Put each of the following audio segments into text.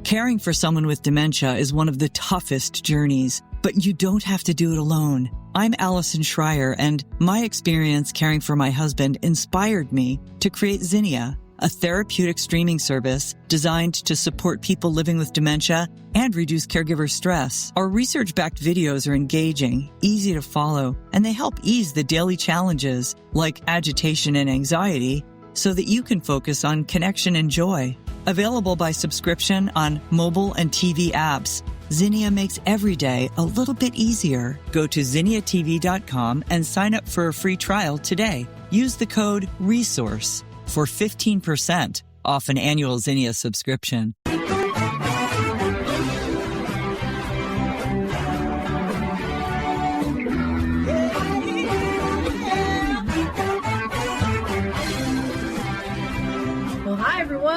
Caring for someone with dementia is one of the toughest journeys, but you don't have to do it alone. I'm Allison Schreier, and my experience caring for my husband inspired me to create Zinnia, a therapeutic streaming service designed to support people living with dementia and reduce caregiver stress. Our research-backed videos are engaging, easy to follow, and they help ease the daily challenges like agitation and anxiety so that you can focus on connection and joy. Available by subscription on mobile and TV apps, Zinnia makes every day a little bit easier. Go to zinniatv.com and sign up for a free trial today. Use the code RESOURCE for 15% off an annual Zinnia subscription.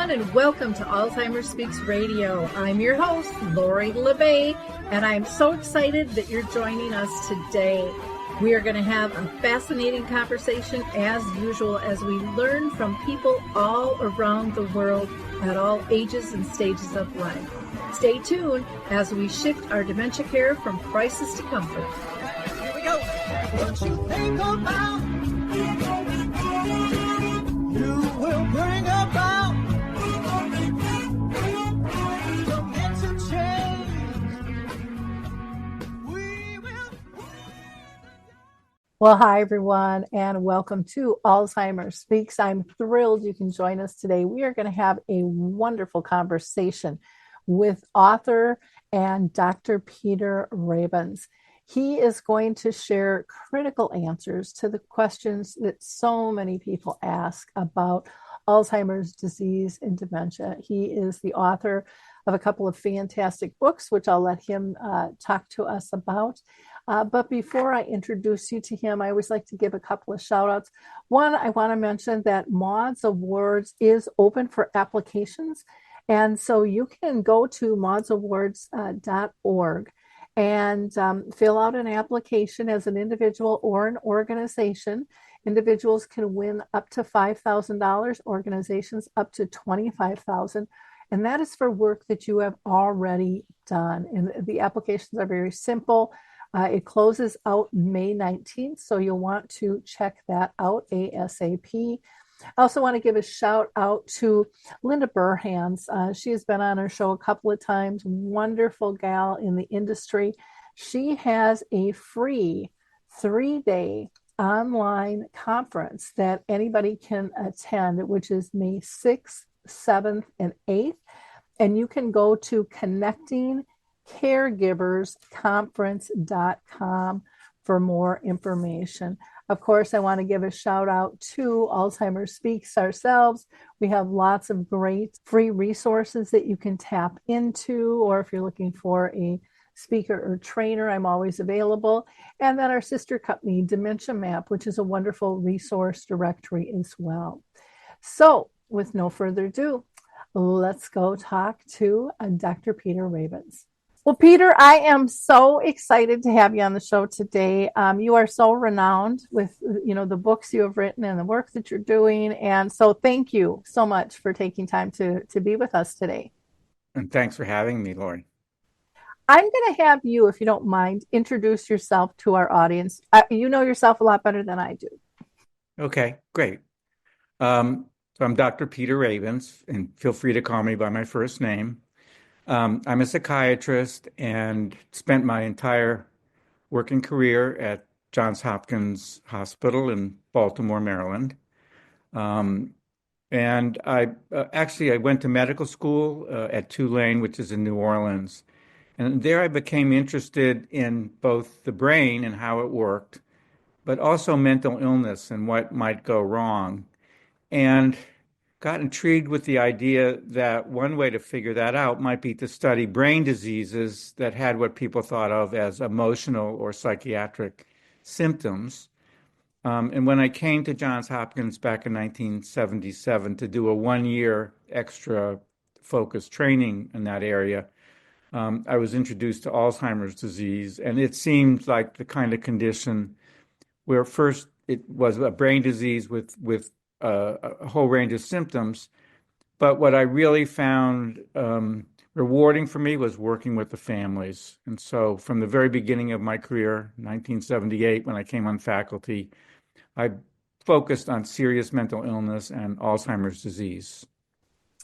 And welcome to Alzheimer Speaks Radio. I'm your host, Lori LeBay, and I'm so excited that you're joining us today. We are going to have a fascinating conversation as usual as we learn from people all around the world at all ages and stages of life. Stay tuned as we shift our dementia care from crisis to comfort. Here we go. What you think about, you will bring about. Well, hi, everyone, and welcome to Alzheimer Speaks. I'm thrilled you can join us today. We are going to have a wonderful conversation with author and Dr. Peter Rabins. He is going to share critical answers to the questions that so many people ask about Alzheimer's disease and dementia. He is the author of a couple of fantastic books, which I'll let him talk to us about. But before I introduce you to him, I always like to give a couple of shout outs. One, I want to mention that Maude's Awards is open for applications. And so you can go to maudesawards.org and fill out an application as an individual or an organization. Individuals can win up to $5,000, organizations up to $25,000. And that is for work that you have already done. And the applications are very simple. It closes out May 19th, so you'll want to check that out ASAP. I also want to give a shout out to Linda Burhans. She has been on our show a couple of times, wonderful gal in the industry. She has a free 3-day online conference that anybody can attend, which is May 6th, 7th, and 8th. And you can go to connectingcaregiversconference.com for more information. Of course, I want to give a shout out to Alzheimer Speaks ourselves. We have lots of great free resources that you can tap into, or if you're looking for a speaker or trainer, I'm always available. And then our sister company, Dementia Map, which is a wonderful resource directory as well. So with no further ado, let's go talk to Dr. Peter Rabins. Well, Peter, I am so excited to have you on the show today. You are so renowned with, the books you have written and the work that you're doing. And so thank you so much for taking time to be with us today. And thanks for having me, Lori. I'm going to have you, if you don't mind, introduce yourself to our audience. You know yourself a lot better than I do. Okay, great. So I'm Dr. Peter Rabins, and feel free to call me by my first name. I'm a psychiatrist and spent my entire working career at Johns Hopkins Hospital in Baltimore, Maryland. And I went to medical school at Tulane, which is in New Orleans. And there I became interested in both the brain and how it worked, but also mental illness and what might go wrong. And got intrigued with the idea that one way to figure that out might be to study brain diseases that had what people thought of as emotional or psychiatric symptoms. And when I came to Johns Hopkins back in 1977 to do a 1-year extra focused training in that area, I was introduced to Alzheimer's disease, and it seemed like the kind of condition where first it was a brain disease with a whole range of symptoms. But what I really found rewarding for me was working with the families. And so from the very beginning of my career, 1978, when I came on faculty, I focused on serious mental illness and Alzheimer's disease.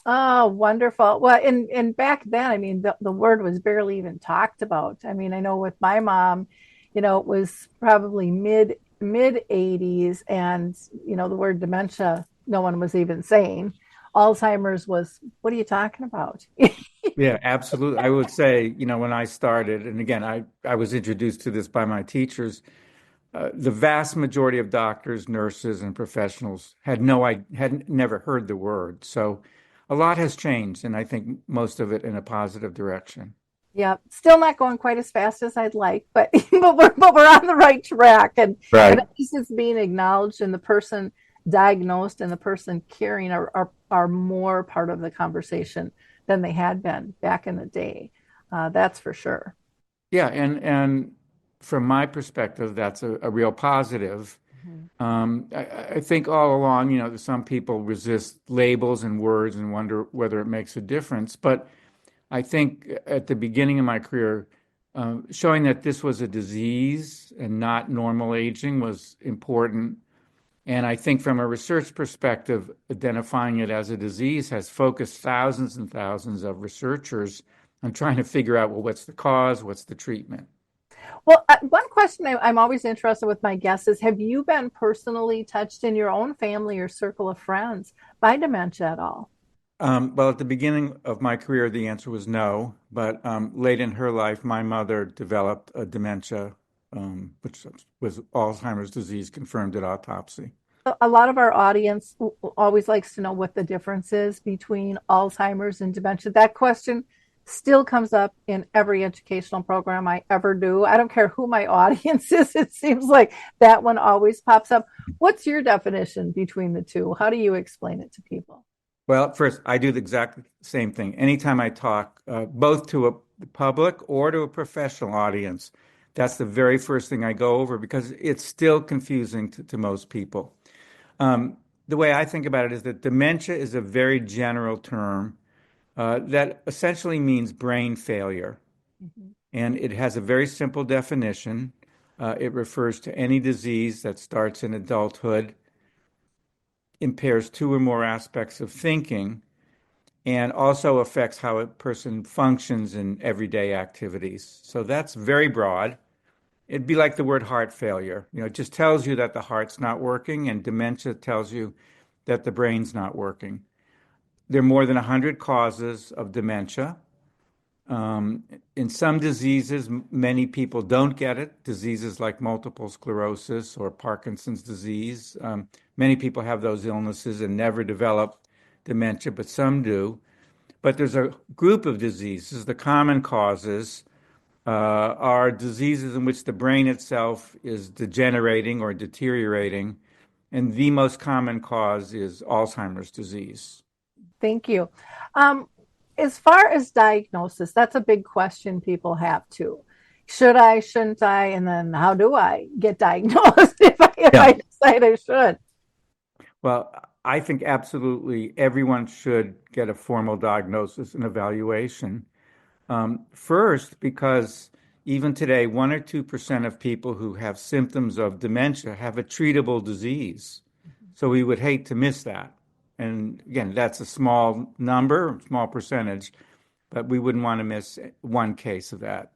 Oh, wonderful. Well, and back then, I mean, the word was barely even talked about. I mean, I know with my mom, it was probably mid 80s, and the word dementia, no one was even saying. Alzheimer's was, what are you talking about? Yeah, absolutely. I would say, when I started, and again, I was introduced to this by my teachers, the vast majority of doctors, nurses, and professionals had never heard the word. So a lot has changed, and I think most of it in a positive direction. Yeah, still not going quite as fast as I'd like, but but we're on the right track, and Right. at least it's being acknowledged, and the person diagnosed and the person caring are more part of the conversation than they had been back in the day. That's for sure. Yeah, and from my perspective, that's a real positive. Mhm. I think all along, some people resist labels and words and wonder whether it makes a difference. But I think at the beginning of my career, showing that this was a disease and not normal aging was important. And I think from a research perspective, identifying it as a disease has focused thousands and thousands of researchers on trying to figure out, well, what's the cause, what's the treatment? Well, one question I'm always interested with my guests is: have you been personally touched in your own family or circle of friends by dementia at all? Well, at the beginning of my career, the answer was no. But late in her life, my mother developed a dementia, which was Alzheimer's disease confirmed at autopsy. A lot of our audience always likes to know what the difference is between Alzheimer's and dementia. That question still comes up in every educational program I ever do. I don't care who my audience is. It seems like that one always pops up. What's your definition between the two? How do you explain it to people? Well, first, I do the exact same thing. Anytime I talk, both to a public or to a professional audience, that's the very first thing I go over because it's still confusing to most people. The way I think about it is that dementia is a very general term that essentially means brain failure. Mhm. And it has a very simple definition. It refers to any disease that starts in adulthood, impairs two or more aspects of thinking, and also affects how a person functions in everyday activities. So that's very broad. It'd be like the word heart failure. It just tells you that the heart's not working, and dementia tells you that the brain's not working. There are more than 100 causes of dementia. In some diseases, many people don't get it. Diseases like multiple sclerosis or Parkinson's disease. Many people have those illnesses and never develop dementia, but some do. But there's a group of diseases. The common causes are diseases in which the brain itself is degenerating or deteriorating. And the most common cause is Alzheimer's disease. Thank you. Um, as far as diagnosis, that's a big question people have too. Should I, shouldn't I? And then how do I get diagnosed if I Yeah. decide I should? Well, I think absolutely everyone should get a formal diagnosis and evaluation. First, because even today, 1 or 2% of people who have symptoms of dementia have a treatable disease. So we would hate to miss that. And again, that's a small number, small percentage, but we wouldn't want to miss one case of that.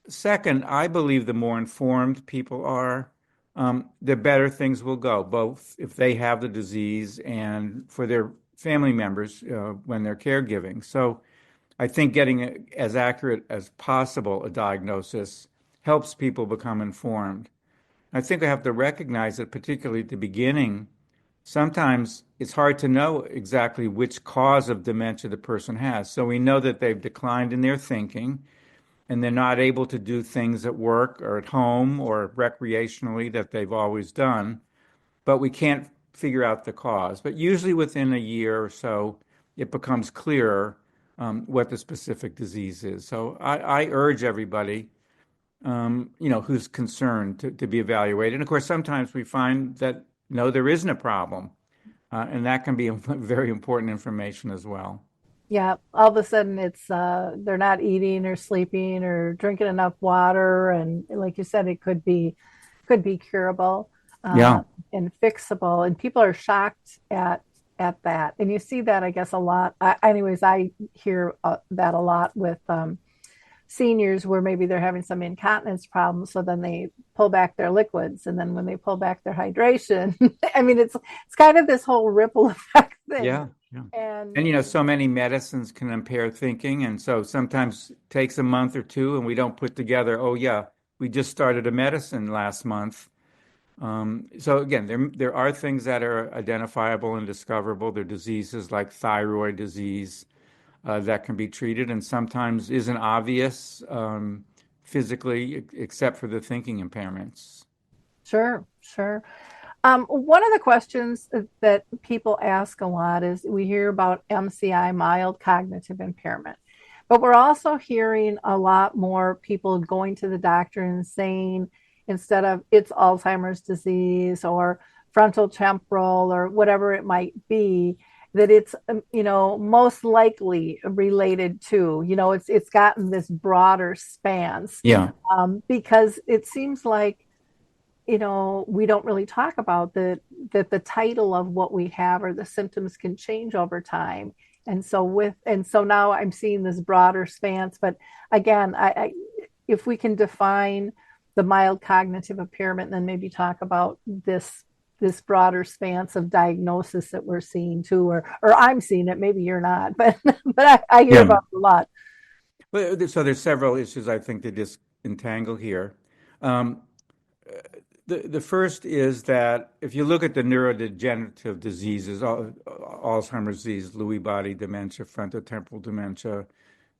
Second, I believe the more informed people are, the better things will go, both if they have the disease and for their family members when they're caregiving. So I think getting as accurate as possible a diagnosis helps people become informed. I think we have to recognize that, particularly at the beginning, sometimes it's hard to know exactly which cause of dementia the person has. So we know that they've declined in their thinking and they're not able to do things at work or at home or recreationally that they've always done, but we can't figure out the cause. But usually within a year or so, it becomes clearer what the specific disease is. So I urge everybody, who's concerned to be evaluated. And of course, sometimes we find that no, there isn't a problem, and that can be very important information as well. Yeah, all of a sudden it's they're not eating or sleeping or drinking enough water, and like you said, it could be curable uh, Yeah, and fixable, and people are shocked at that, and you see that I guess a lot. Anyways, I hear that a lot with seniors where maybe they're having some incontinence problems, so then they pull back their liquids, and then when they pull back their hydration, I mean it's kind of this whole ripple effect thing, yeah, yeah. and And so many medicines can impair thinking, and so sometimes it takes a month or two, and we don't put together, oh yeah, we just started a medicine last month. So again, there are things that are identifiable and discoverable. There are diseases like thyroid disease that can be treated, and sometimes isn't obvious physically, except for the thinking impairments. sure, sure. One of the questions that people ask a lot is we hear about MCI, mild cognitive impairment, but we're also hearing a lot more people going to the doctor and saying, instead of it's Alzheimer's disease or frontal temporal or whatever it might be, that it's most likely related to, it's gotten this broader spans, Yeah, because it seems like we don't really talk about that the title of what we have or the symptoms can change over time. And so now I'm seeing this broader stance. But again, if we can define the mild cognitive impairment, then maybe talk about this broader stance of diagnosis that we're seeing too, or I'm seeing it. Maybe you're not, but I hear yeah. about it a lot. So there's several issues I think to disentangle here. Um, the first is that if you look at the neurodegenerative diseases, Alzheimer's disease, Lewy body dementia, frontotemporal dementia,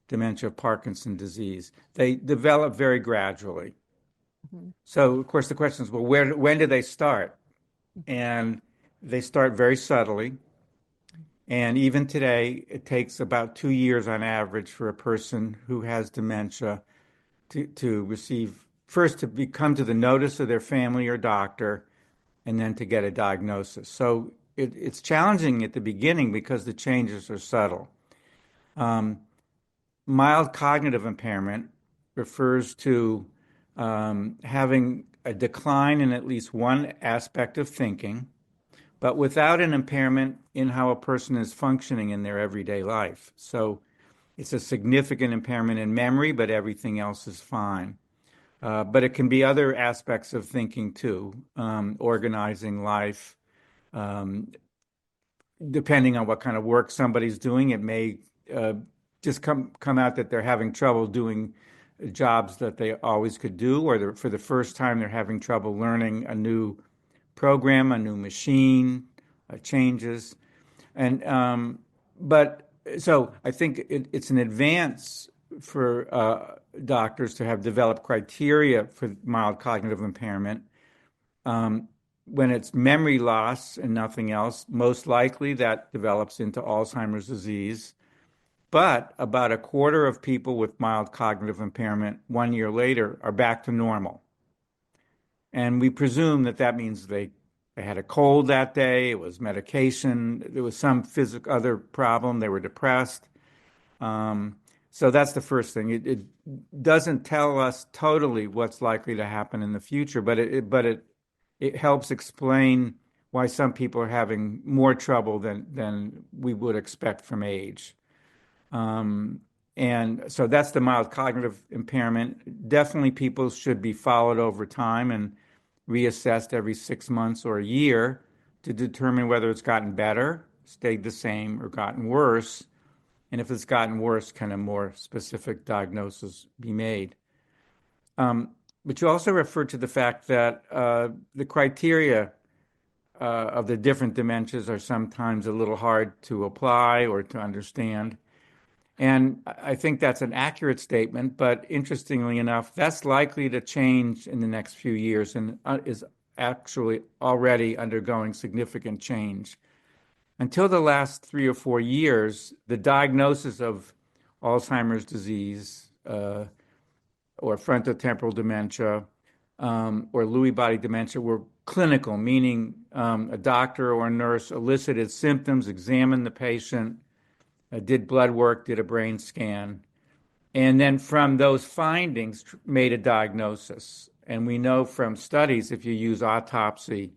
dementia of Parkinson's disease, they develop very gradually. Mhm. So, of course, the question is, well, when do they start? And they start very subtly. And even today, it takes about 2 years on average for a person who has dementia to receive, first to come to the notice of their family or doctor, and then to get a diagnosis. So it's challenging at the beginning because the changes are subtle. Um, Mild cognitive impairment refers to having a decline in at least one aspect of thinking, but without an impairment in how a person is functioning in their everyday life. So it's a significant impairment in memory, but everything else is fine. But it can be other aspects of thinking too, organizing life. Um, Depending on what kind of work somebody's doing, it may uh, just come out that they're having trouble doing jobs that they always could do, or for the first time they're having trouble learning a new program, a new machine, changes. And but so I think it's an advance for doctors to have developed criteria for mild cognitive impairment. Um, when it's memory loss and nothing else, most likely that develops into Alzheimer's disease. But about a quarter of people with mild cognitive impairment 1 year later are back to normal. And we presume that that means they had a cold that day, it was medication, there was some physical other problem, they were depressed. Um, so that's the first thing. It doesn't tell us totally what's likely to happen in the future, but it helps explain why some people are having more trouble than we would expect from age. Um, and so that's the mild cognitive impairment. Definitely people should be followed over time and reassessed every 6 months or a year to determine whether it's gotten better, stayed the same, or gotten worse. And if it's gotten worse, can a more specific diagnosis be made? Um, but you also referred to the fact that the criteria of the different dementias are sometimes a little hard to apply or to understand. And I think that's an accurate statement, but interestingly enough, that's likely to change in the next few years and is actually already undergoing significant change. Until the last 3 or 4 years, the diagnosis of Alzheimer's disease or frontotemporal dementia or Lewy body dementia were clinical, meaning a doctor or a nurse elicited symptoms, examined the patient, did blood work, did a brain scan, and then from those findings made a diagnosis. And we know from studies, if you use autopsy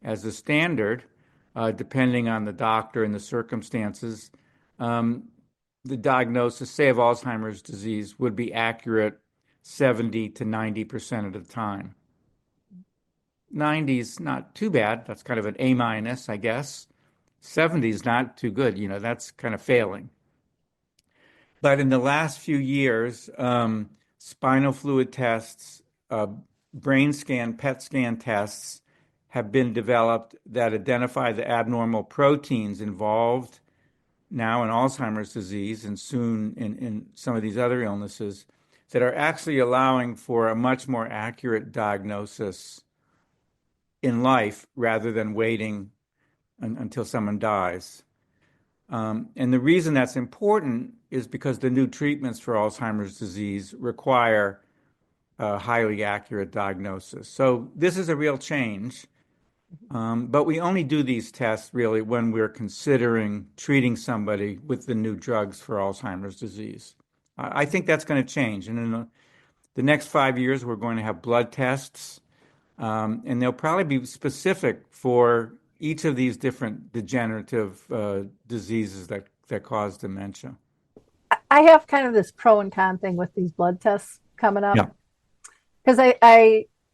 as a standard, depending on the doctor and the circumstances, the diagnosis, say, of Alzheimer's disease would be accurate 70 to 90% of the time. 90 is not too bad. That's kind of an A minus, I guess. 70 is not too good. That's kind of failing. But in the last few years, spinal fluid tests, brain scan, PET scan tests have been developed that identify the abnormal proteins involved now in Alzheimer's disease and soon in some of these other illnesses that are actually allowing for a much more accurate diagnosis in life rather than waiting until someone dies. And the reason that's important is because the new treatments for Alzheimer's disease require a highly accurate diagnosis. So this is a real change. But we only do these tests really when we're considering treating somebody with the new drugs for Alzheimer's disease. I think that's going to change. And in the next 5 years, we're going to have blood tests, and they'll probably be specific for each of these different degenerative diseases that cause dementia. I have kind of this pro and con thing with these blood tests coming up. Yeah. Because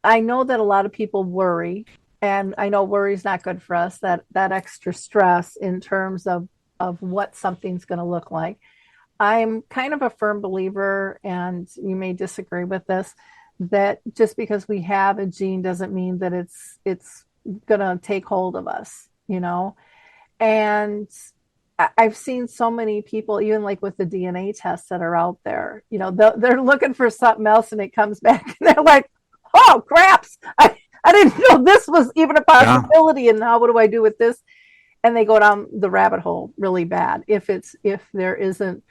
I know that a lot of people worry, and I know worry is not good for us, that extra stress in terms of what something's going to look like. I'm kind of a firm believer, and you may disagree with this, that just because we have a gene doesn't mean that it's going to take hold of us, And I've seen so many people, even like with the DNA tests that are out there, they're looking for something else and it comes back and they're like, oh, craps. I didn't know this was even a possibility. Yeah. And now what do I do with this? And they go down the rabbit hole really bad if there isn't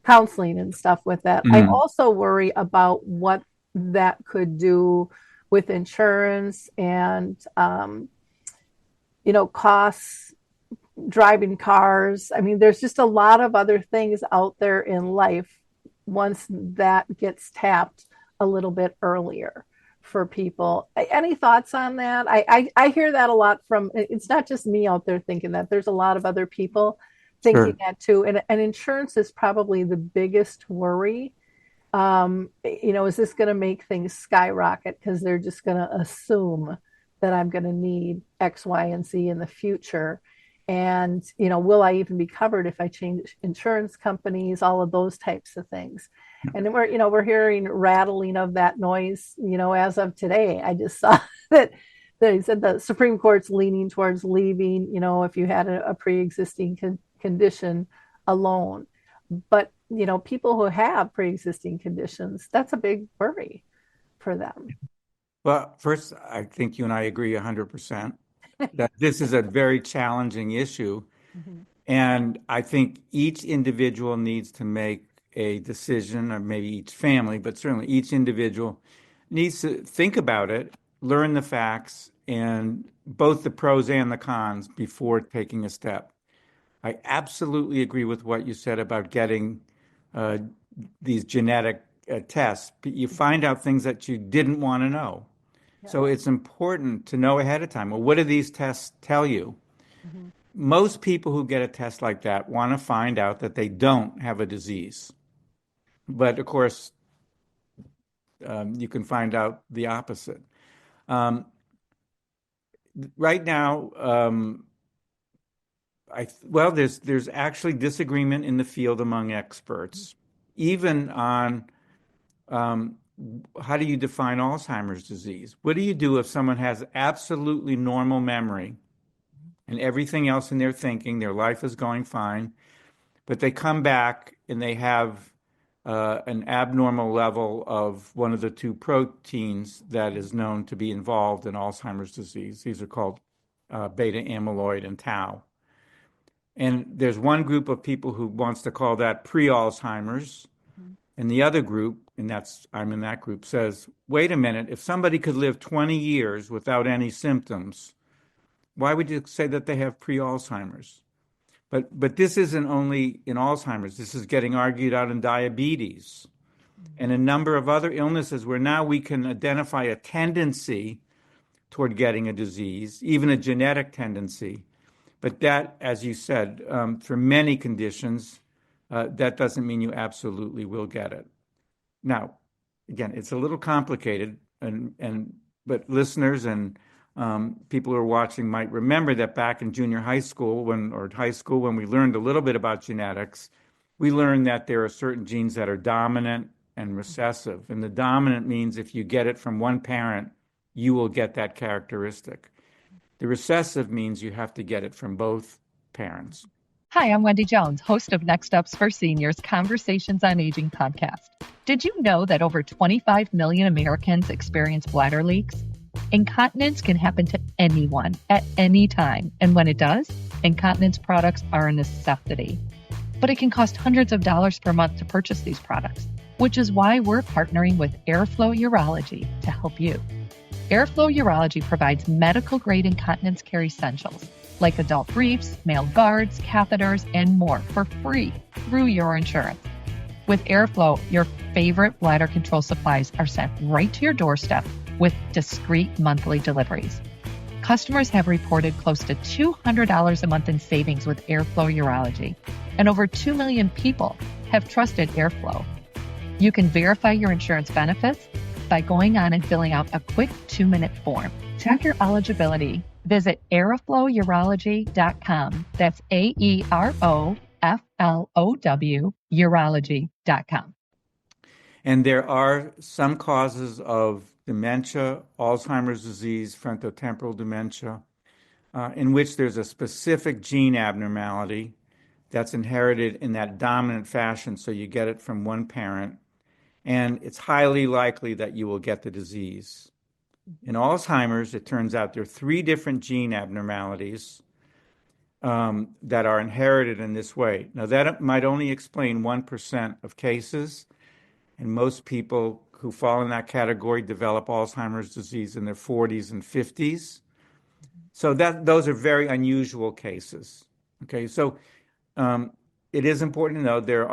counseling and stuff with that. I also worry about what that could do with insurance and, costs, driving cars. I mean, there's just a lot of other things out there in life once that gets tapped a little bit earlier for people. Any thoughts on that? I hear that a lot from, it's not just me out there thinking that. There's a lot of other people thinking that too. And insurance is probably the biggest worry. Is this going to make things skyrocket because they're just going to assume that I'm going to need X, Y, and Z in the future? And, will I even be covered if I change insurance companies, all of those types of things. And we're hearing rattling of that noise, as of today. I just saw that he said the Supreme Court's leaning towards leaving, if you had a pre-existing condition alone. But, people who have pre-existing conditions, that's a big worry for them. Well, first, I think you and I agree 100% that this is a very challenging issue. Mm-hmm. And I think each individual needs to make a decision, or maybe each family, but certainly each individual needs to think about it, learn the facts, and both the pros and the cons before taking a step. I absolutely agree with what you said about getting these genetic tests. You find out things that you didn't want to know. Yeah. So it's important to know ahead of time. Well, what do these tests tell you? Mm-hmm. Most people who get a test like that want to find out that they don't have a disease. But of course, you can find out the opposite. Right now, there's actually disagreement in the field among experts, even on how do you define Alzheimer's disease? What do you do if someone has absolutely normal memory and everything else in their thinking, their life is going fine, but they come back and they have an abnormal level of one of the two proteins that is known to be involved in Alzheimer's disease. These are called beta amyloid and tau. And there's one group of people who wants to call that pre-Alzheimer's, and the other group, and I'm in that group, says, wait a minute, if somebody could live 20 years without any symptoms, why would you say that they have pre-Alzheimer's? But this isn't only in Alzheimer's. This is getting argued out in diabetes and a number of other illnesses where now we can identify a tendency toward getting a disease, even a genetic tendency. But that, as you said, for many conditions, that doesn't mean you absolutely will get it. Now, again, it's a little complicated, but listeners and people who are watching might remember that back in junior high school or high school, when we learned a little bit about genetics, we learned that there are certain genes that are dominant and recessive. And the dominant means if you get it from one parent, you will get that characteristic. The recessive means you have to get it from both parents. Hi, I'm Wendy Jones, host of Next Steps for Seniors Conversations on Aging podcast. Did you know that over 25 million Americans experience bladder leaks? Incontinence can happen to anyone at any time, and when it does, incontinence products are a necessity. But it can cost hundreds of dollars per month to purchase these products, which is why we're partnering with Airflow Urology to help you. Airflow Urology provides medical-grade incontinence care essentials like adult briefs, male guards, catheters, and more for free through your insurance. With Airflow, your favorite bladder control supplies are sent right to your doorstep with discreet monthly deliveries. Customers have reported close to $200 a month in savings with Airflow Urology, and over 2 million people have trusted Airflow. You can verify your insurance benefits by going on and filling out a quick 2-minute form. Check your eligibility. Visit airflowurology.com. That's AEROFLOW urology.com. And there are some causes of dementia, Alzheimer's disease, frontotemporal dementia, in which there's a specific gene abnormality that's inherited in that dominant fashion, so you get it from one parent, and it's highly likely that you will get the disease. In Alzheimer's, it turns out there are 3 different gene abnormalities that are inherited in this way. Now, that might only explain 1% of cases, and most people who fall in that category develop Alzheimer's disease in their 40s and 50s. So those are very unusual cases. Okay, so it is important to know there's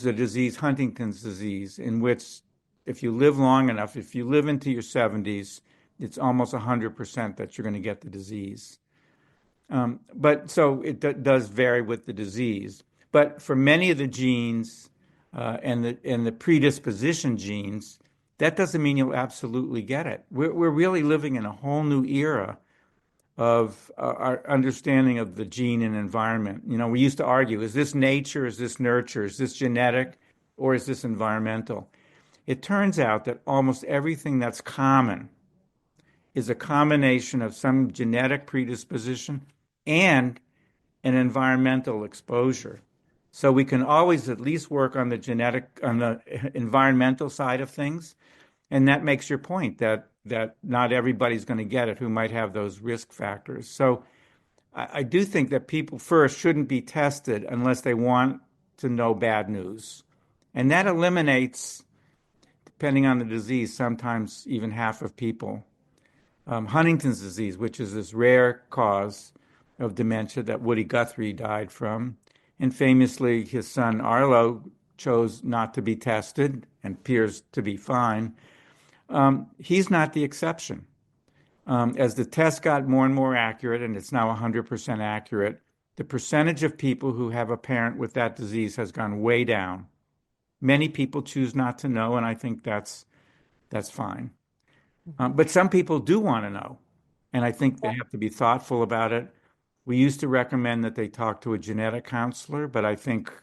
a disease, Huntington's disease, in which if you live long enough, if you live into your 70s, it's almost 100% that you're going to get the disease. But so it does vary with the disease. But for many of the genes and the predisposition genes, that doesn't mean you'll absolutely get it. We're really living in a whole new era of our understanding of the gene and environment. You know, we used to argue, is this nature, is this nurture, is this genetic, or is this environmental? It turns out that almost everything that's common is a combination of some genetic predisposition and an environmental exposure. So we can always at least work on the environmental side of things. And that makes your point that not everybody's going to get it who might have those risk factors. So I do think that people first shouldn't be tested unless they want to know bad news. And that eliminates, depending on the disease, sometimes even half of people. Huntington's disease, which is this rare cause of dementia that Woody Guthrie died from. And famously, his son Arlo chose not to be tested and appears to be fine. He's not the exception. As the test got more and more accurate, and it's now 100% accurate, the percentage of people who have a parent with that disease has gone way down. Many people choose not to know, and I think that's fine. But some people do want to know, and I think they have to be thoughtful about it. We used to recommend that they talk to a genetic counselor, but I think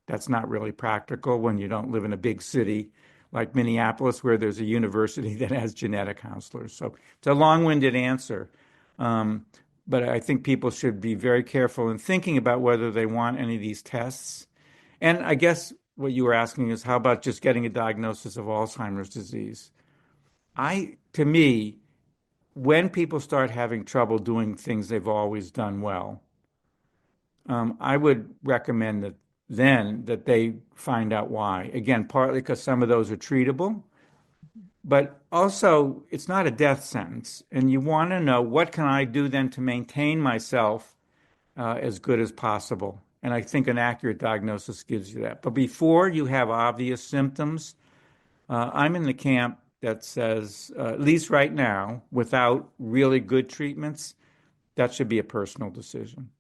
that's not really practical when you don't live in a big city like Minneapolis, where there's a university that has genetic counselors. So it's a long-winded answer. But I think people should be very careful in thinking about whether they want any of these tests. And I guess what you were asking is, how about just getting a diagnosis of Alzheimer's disease? To me, when people start having trouble doing things they've always done well, I would recommend that they find out why. Again, partly because some of those are treatable, but also it's not a death sentence. And you want to know, what can I do then to maintain myself as good as possible. And I think an accurate diagnosis gives you that. But before you have obvious symptoms, I'm in the camp that says, at least right now, without really good treatments, that should be a personal decision.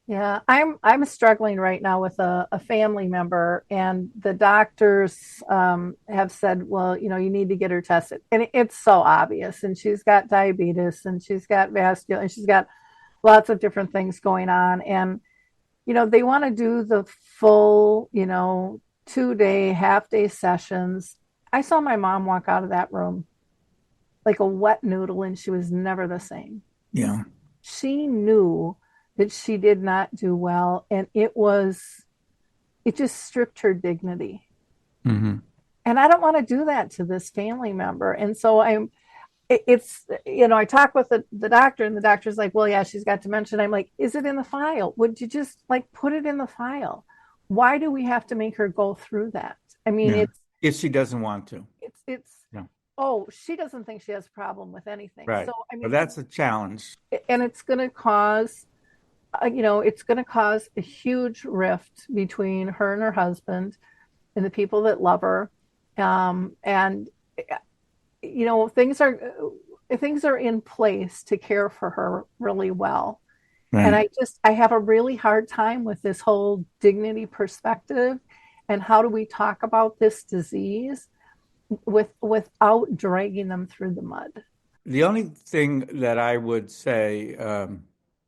Yeah, I'm struggling right now with a family member, and the doctors have said, well, you need to get her tested, and it's so obvious. And she's got diabetes, and she's got vascular, and she's got lots of different things going on. And they want to do the full, 2-day, half-day sessions. I saw my mom walk out of that room like a wet noodle, and she was never the same. Yeah. She knew that she did not do well, and it just stripped her dignity. Mm-hmm. And I don't want to do that to this family member. And so I talk with the doctor, and the doctor's like, well, yeah, she's got dementia. And I'm like, is it in the file? Would you just put it in the file? Why do we have to make her go through that? I mean, yeah. If she doesn't want to. Yeah. Oh, she doesn't think she has a problem with anything. Right. So, I mean, well, that's a challenge. And it's going to cause, a huge rift between her and her husband and the people that love her. And things are in place to care for her really well. Right. And I have a really hard time with this whole dignity perspective, and how do we talk about this disease without dragging them through the mud. The only thing that I would say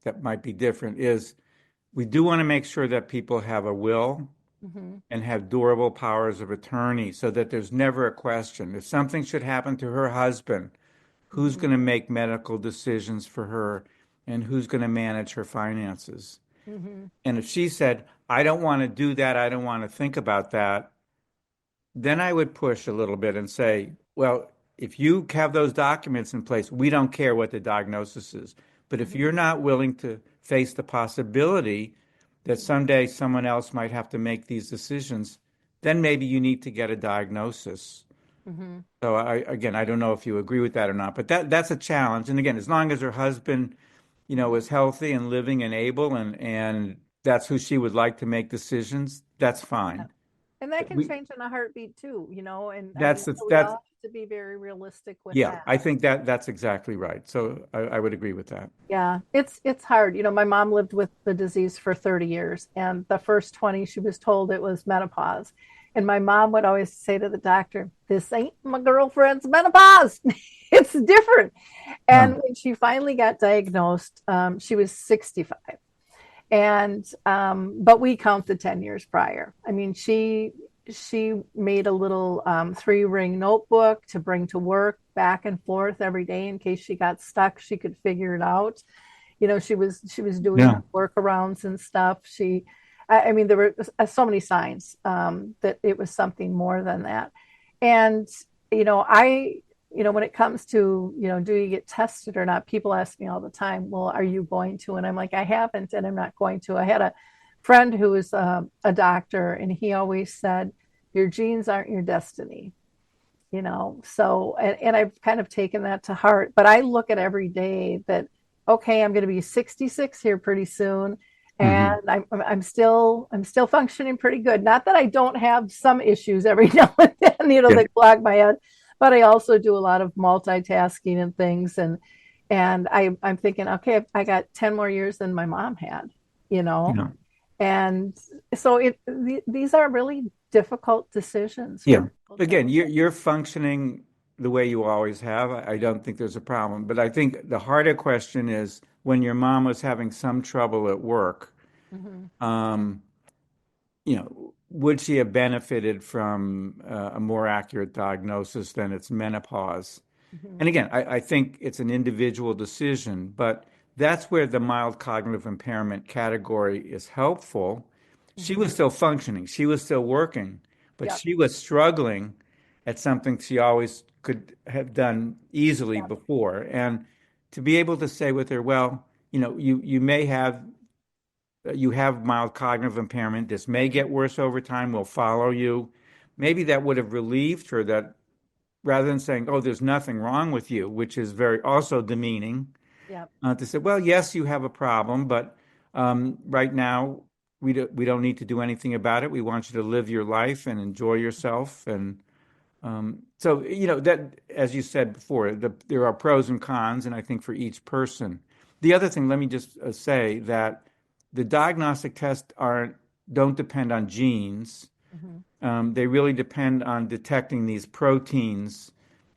that might be different is we do want to make sure that people have a will and have durable powers of attorney, so that there's never a question. If something should happen to her husband, who's going to make medical decisions for her, and who's going to manage her finances? And if she said, I don't want to do that, I don't want to think about that, then I would push a little bit and say, well, if you have those documents in place, we don't care what the diagnosis is. But if you're not willing to face the possibility that someday someone else might have to make these decisions, then maybe you need to get a diagnosis. So I don't know if you agree with that or not, but that's a challenge. And again, as long as her husband, is healthy and living and able, and that's who she would like to make decisions, that's fine. And that can change in a heartbeat too, and that's we all have to be very realistic with that. Yeah, I think that's exactly right. So I would agree with that. Yeah, it's hard. My mom lived with the disease for 30 years, and the first 20, she was told it was menopause. And my mom would always say to the doctor, this ain't my girlfriend's menopause. It's different. And when she finally got diagnosed, she was 65. And but we count the 10 years prior. I mean, she made a little 3-ring notebook to bring to work back and forth every day in case she got stuck. She could figure it out. She was doing workarounds and stuff. I mean, there were so many signs that it was something more than that. And when it comes to, do you get tested or not? People ask me all the time, well, are you going to? And I'm like, I haven't, and I'm not going to. I had a friend who was a doctor, and he always said, your genes aren't your destiny, So, and I've kind of taken that to heart. But I look at every day that, okay, I'm going to be 66 here pretty soon, and I'm still functioning pretty good. Not that I don't have some issues every now and then, that clog my head. But I also do a lot of multitasking and things. And I'm thinking, okay, I got 10 more years than my mom had, And so these are really difficult decisions. Yeah. Again, you're functioning the way you always have. I don't think there's a problem. But I think the harder question is when your mom was having some trouble at work, would she have benefited from a more accurate diagnosis than it's menopause? And again, I think it's an individual decision, but that's where the mild cognitive impairment category is helpful. She was still functioning. She was still working, but she was struggling at something she always could have done easily before. And to be able to say with her, well, you may have mild cognitive impairment. This may get worse over time. We'll follow you. Maybe that would have relieved her, that rather than saying, oh, there's nothing wrong with you, which is very also demeaning, to say, well, yes, you have a problem, but Right now, we don't need to do anything about it. We want you to live your life and enjoy yourself. And so, that, as you said before, there are pros and cons, and I think for each person. The other thing, let me just say that the diagnostic tests don't depend on genes. They really depend on detecting these proteins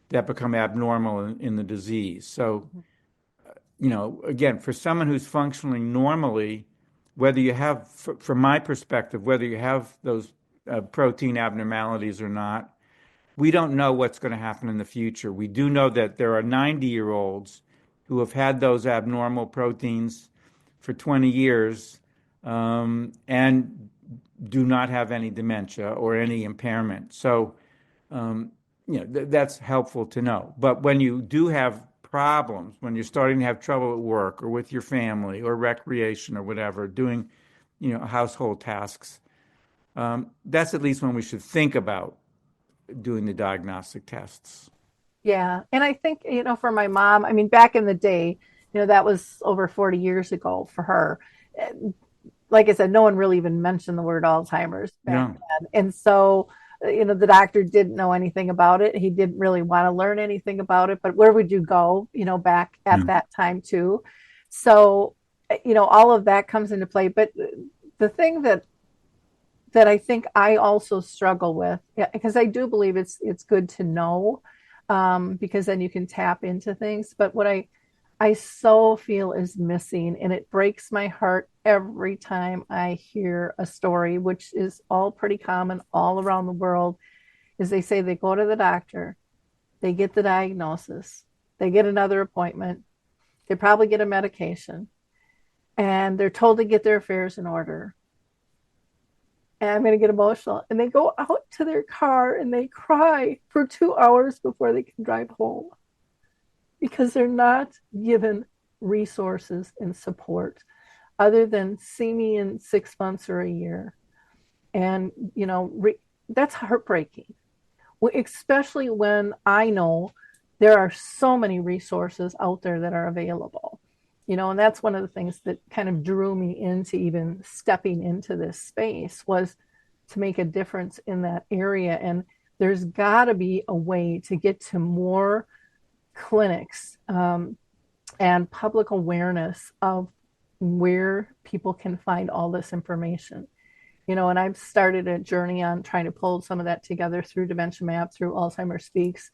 that become abnormal in the disease. So, again, for someone who's functioning normally, whether you have, from my perspective, whether you have those protein abnormalities or not, we don't know what's going to happen in the future. We do know that there are 90-year-olds who have had those abnormal proteins for 20 years and do not have any dementia or any impairment. So, that's helpful to know. But when you do have problems, when you're starting to have trouble at work or with your family or recreation or whatever, doing, household tasks, that's at least when we should think about doing the diagnostic tests. Yeah. And I think, for my mom, I mean, back in the day, that was over 40 years ago for her. Like I said, no one really even mentioned the word Alzheimer's back then. And so, the doctor didn't know anything about it. He didn't really want to learn anything about it, but where would you go, back at that time too? So, all of that comes into play. But the thing that I think I also struggle with, because I do believe it's good to know, because then you can tap into things. But what I so feel is missing, and it breaks my heart every time I hear a story, which is all pretty common all around the world, is they say they go to the doctor, they get the diagnosis, they get another appointment, they probably get a medication, and they're told to get their affairs in order. And I'm going to get emotional. And they go out to their car and they cry for 2 hours before they can drive home because they're not given resources and support other than see me in 6 months or a year. And, that's heartbreaking, especially when I know there are so many resources out there that are available. And that's one of the things that kind of drew me into even stepping into this space, was to make a difference in that area. And there's got to be a way to get to more clinics and public awareness of where people can find all this information. And I've started a journey on trying to pull some of that together through Dementia Map, through Alzheimer Speaks,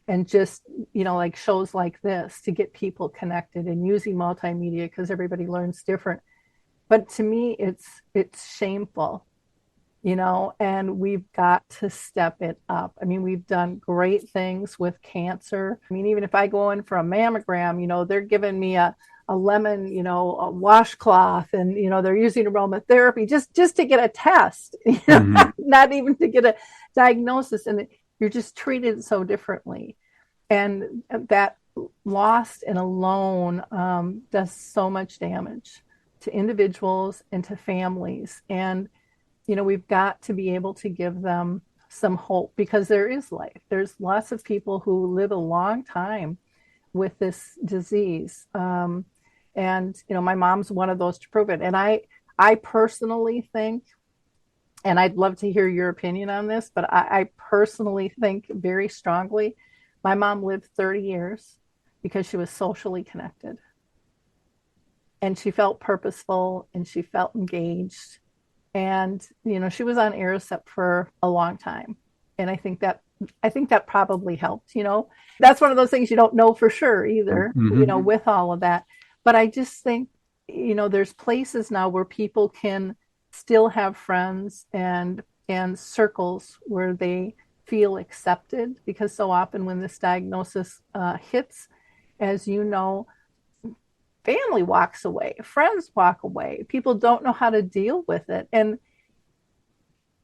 and just, like shows like this to get people connected and using multimedia, because everybody learns different. But to me, it's shameful, and we've got to step it up. I mean, we've done great things with cancer. I mean, even if I go in for a mammogram, they're giving me a lemon, a washcloth, and, they're using aromatherapy just to get a test, not even to get a diagnosis. And you're just treated so differently. And that lost and alone does so much damage to individuals and to families. And, we've got to be able to give them some hope, because there is life. There's lots of people who live a long time with this disease. And, my mom's one of those to prove it. And I personally think, and I'd love to hear your opinion on this, but I personally think very strongly, my mom lived 30 years because she was socially connected. And she felt purposeful and she felt engaged. And, she was on Aricept for a long time. And I think that probably helped, That's one of those things you don't know for sure either, with all of that. But I just think, there's places now where people can still have friends and circles where they feel accepted, because so often when this diagnosis hits, as you know, family walks away, friends walk away, people don't know how to deal with it. And,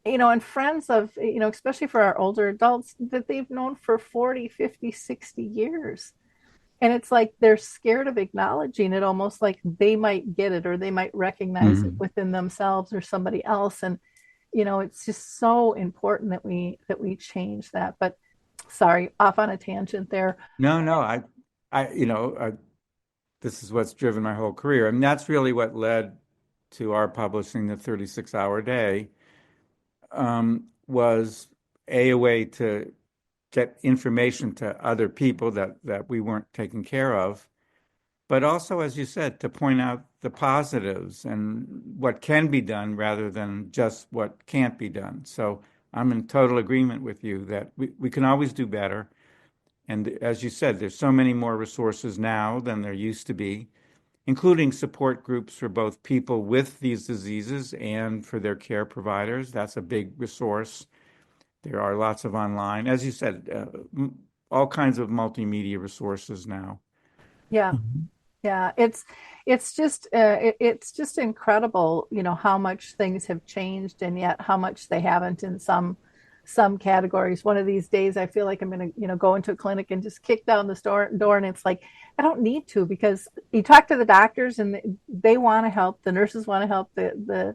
and friends of, especially for our older adults that they've known for 40, 50, 60 years. And it's like they're scared of acknowledging it, almost like they might get it or they might recognize it within themselves or somebody else. And, it's just so important that we change that. But sorry, off on a tangent there. No, I this is what's driven my whole career. I mean, that's really what led to our publishing the 36-hour day was a way to get information to other people that we weren't taking care of, but also, as you said, to point out the positives and what can be done rather than just what can't be done. So I'm in total agreement with you that we can always do better. And as you said, there's so many more resources now than there used to be, including support groups for both people with these diseases and for their care providers. That's a big resource. There are lots of online, as you said, all kinds of multimedia resources now. Yeah. Yeah, it's just incredible, how much things have changed and yet how much they haven't in some categories. One of these days, I feel like I'm going to, go into a clinic and just kick down the door, and it's like I don't need to, because you talk to the doctors and they want to help, the nurses want to help, the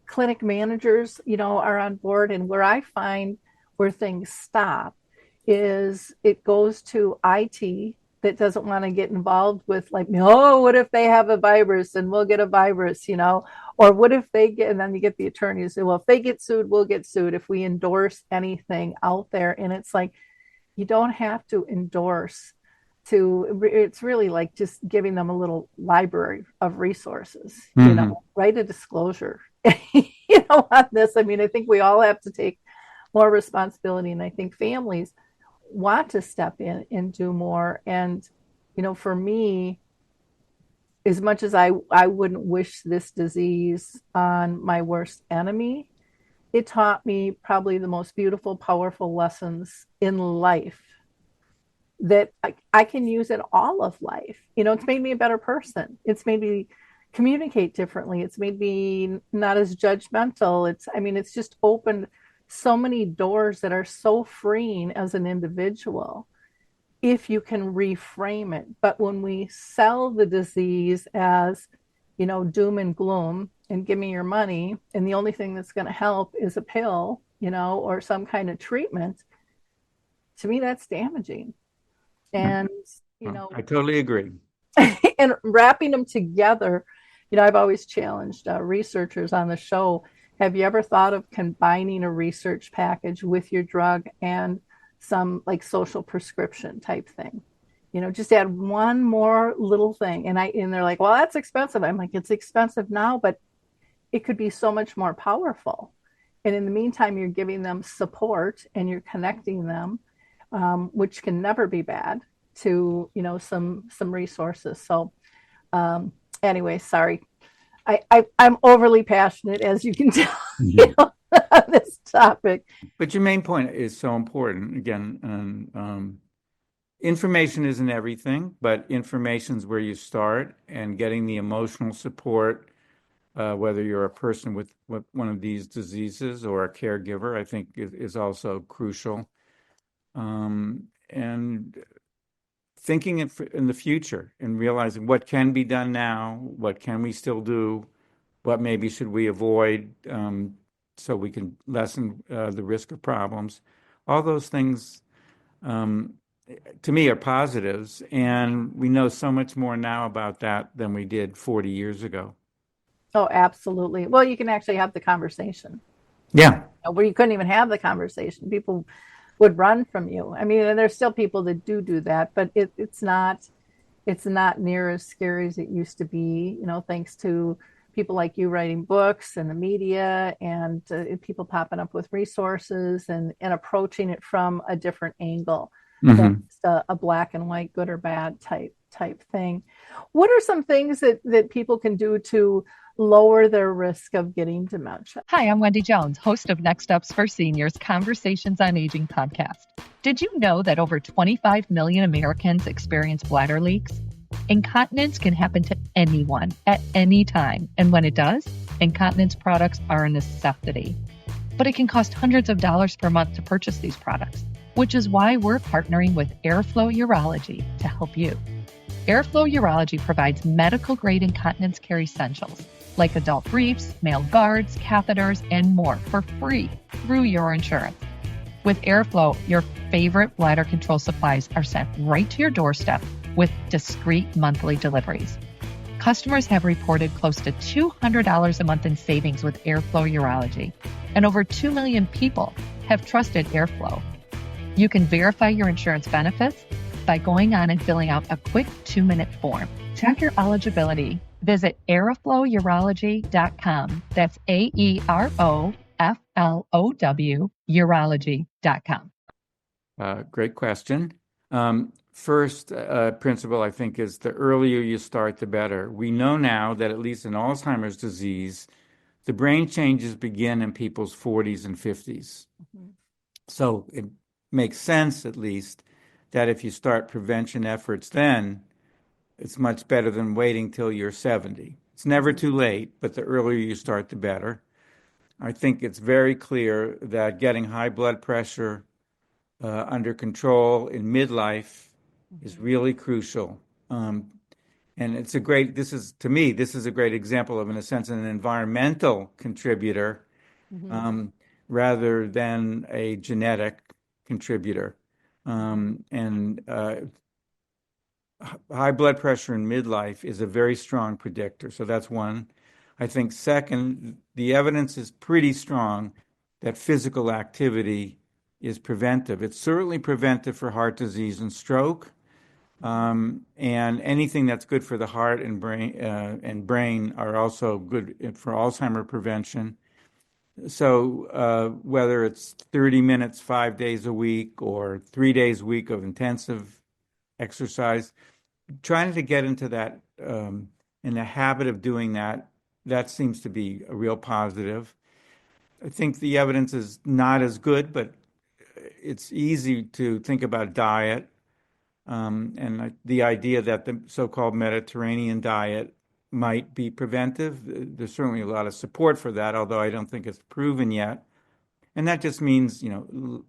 clinic managers, are on board. And where I find where things stop is it goes to IT that doesn't want to get involved with, like, what if they have a virus and we'll get a virus, or what if they get, and then you get the attorneys say, well, if they get sued, we'll get sued if we endorse anything out there. And it's like, you don't have to endorse it's really like just giving them a little library of resources, write a disclosure, on this. I mean, I think we all have to take more responsibility, and I think families want to step in and do more. And, for me, as much as I wouldn't wish this disease on my worst enemy, it taught me probably the most beautiful, powerful lessons in life that I can use in all of life. It's made me a better person. It's made me communicate differently. It's made me not as judgmental. It's just opened so many doors that are so freeing as an individual if you can reframe it. But when we sell the disease as, doom and gloom and give me your money, and the only thing that's going to help is a pill, or some kind of treatment, to me, that's damaging. And, I totally agree. And wrapping them together, I've always challenged researchers on the show. Have you ever thought of combining a research package with your drug and some like social prescription type thing? Just add one more little thing. And they're like, well, that's expensive. I'm like, it's expensive now, but it could be so much more powerful. And in the meantime, you're giving them support and you're connecting them, which can never be bad, to, some resources. So anyway, sorry. I'm overly passionate, as you can tell, on this topic. But your main point is so important. Again, information isn't everything, but information's where you start, and getting the emotional support, whether you're a person with one of these diseases or a caregiver, I think is also crucial. And thinking in the future and realizing what can be done now, what can we still do, what maybe should we avoid, so we can lessen the risk of problems. All those things, to me, are positives, and we know so much more now about that than we did 40 years ago. Oh, absolutely. Well, you can actually have the conversation. Yeah. Where you couldn't even have the conversation. People would run from you. And there's still people that do that, but it's not near as scary as it used to be, thanks to people like you writing books and the media and people popping up with resources and approaching it from a different angle, than just a black and white, good or bad type thing. What are some things that people can do to lower their risk of getting dementia? Hi, I'm Wendy Jones, host of Next Steps for Seniors Conversations on Aging podcast. Did you know that over 25 million Americans experience bladder leaks? Incontinence can happen to anyone at any time. And when it does, incontinence products are a necessity. But it can cost hundreds of dollars per month to purchase these products, which is why we're partnering with Airflow Urology to help you. Airflow Urology provides medical-grade incontinence care essentials like adult briefs, male guards, catheters, and more for free through your insurance. With Airflow, your favorite bladder control supplies are sent right to your doorstep with discreet monthly deliveries. Customers have reported close to $200 a month in savings with Airflow Urology, and over 2 million people have trusted Airflow. You can verify your insurance benefits by going on and filling out a quick 2-minute form. Check your eligibility. Visit airflowurology.com. That's AEROFLOW urology.com. Great question. First principle, I think, is the earlier you start, the better. We know now that at least in Alzheimer's disease, the brain changes begin in people's 40s and 50s. Mm-hmm. So it makes sense, at least, that if you start prevention efforts then, it's much better than waiting till you're 70. It's never too late, but the earlier you start, the better. I think it's very clear that getting high blood pressure under control in midlife is really crucial. And it's a great, this is a great example of, in a sense, an environmental contributor rather than a genetic contributor. High blood pressure in midlife is a very strong predictor. So that's one. I think second, the evidence is pretty strong that physical activity is preventive. It's certainly preventive for heart disease and stroke. And anything that's good for the heart and brain are also good for Alzheimer prevention. So whether it's 30 minutes, 5 days a week, or 3 days a week of intensive exercise, trying to get into that, in the habit of doing that, that seems to be a real positive. I think the evidence is not as good, but it's easy to think about diet. And the idea that the so-called Mediterranean diet might be preventive. There's certainly a lot of support for that, although I don't think it's proven yet. And that just means,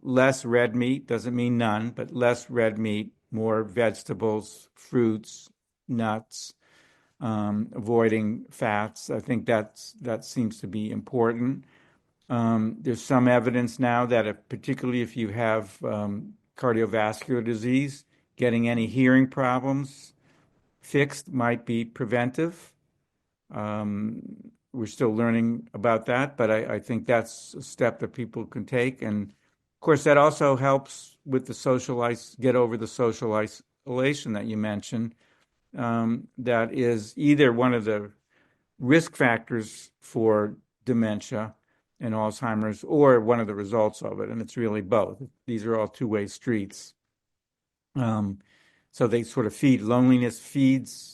less red meat, doesn't mean none, but less red meat, more vegetables, fruits, nuts, avoiding fats. I think that seems to be important. There's some evidence now that particularly if you have cardiovascular disease, getting any hearing problems fixed might be preventive. We're still learning about that, but I think that's a step that people can take. And of course, that also helps with the get over the social isolation that you mentioned. That is either one of the risk factors for dementia and Alzheimer's or one of the results of it. And it's really both. These are all two-way streets. So they sort of feed. Loneliness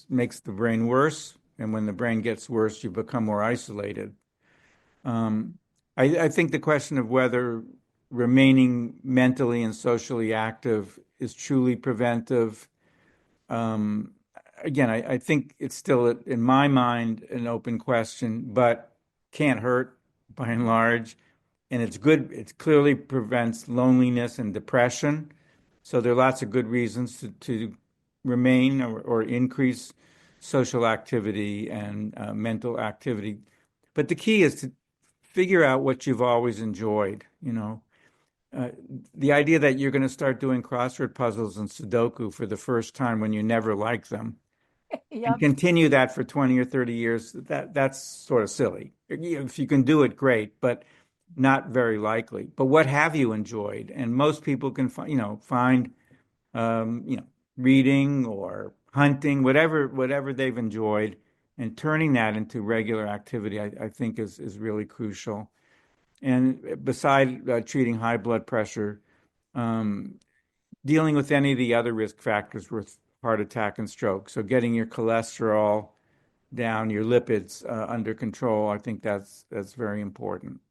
makes the brain worse. And when the brain gets worse, you become more isolated. I think the question of whether remaining mentally and socially active is truly preventive. Again, I think it's still, in my mind, an open question, but can't hurt by and large. And it's good. It clearly prevents loneliness and depression. So there are lots of good reasons to remain or increase social activity and mental activity. But the key is to figure out what you've always enjoyed. The idea that you're going to start doing crossword puzzles and Sudoku for the first time when you never liked them, yep, and continue that for 20 or 30 years, that's sort of silly. If you can do it, great, but not very likely. But what have you enjoyed? And most people can find reading or hunting, whatever they've enjoyed, and turning that into regular activity, I think is really crucial. And beside treating high blood pressure, dealing with any of the other risk factors with heart attack and stroke. So getting your cholesterol down, your lipids under control, I think that's very important.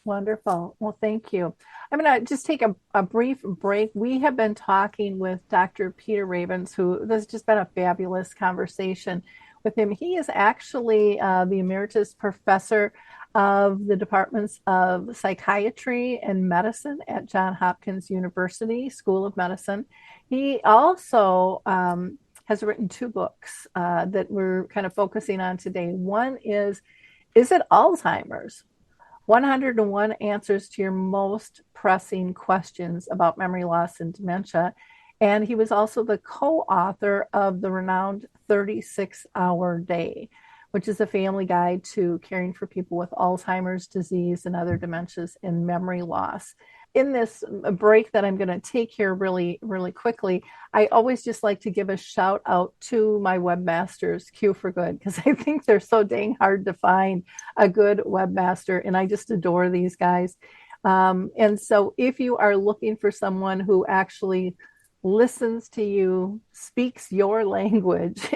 Wonderful. Well, thank you. I'm going to just take a brief break. We have been talking with Dr. Peter Rabins, this has just been a fabulous conversation with him. He is actually the emeritus professor of the departments of psychiatry and medicine at Johns Hopkins University School of Medicine. He also has written 2 books that we're kind of focusing on today. One is It Alzheimer's? 101 Answers to Your Most Pressing Questions About Memory Loss and Dementia. And he was also the co-author of the renowned 36-Hour Day, which is a family guide to caring for people with Alzheimer's disease and other dementias and memory loss. In this break that I'm going to take here really, really quickly, I always just like to give a shout out to my webmasters, Q for Good, because I think they're so dang hard to find a good webmaster, and I just adore these guys. And so if you are looking for someone who actually listens to you, speaks your language,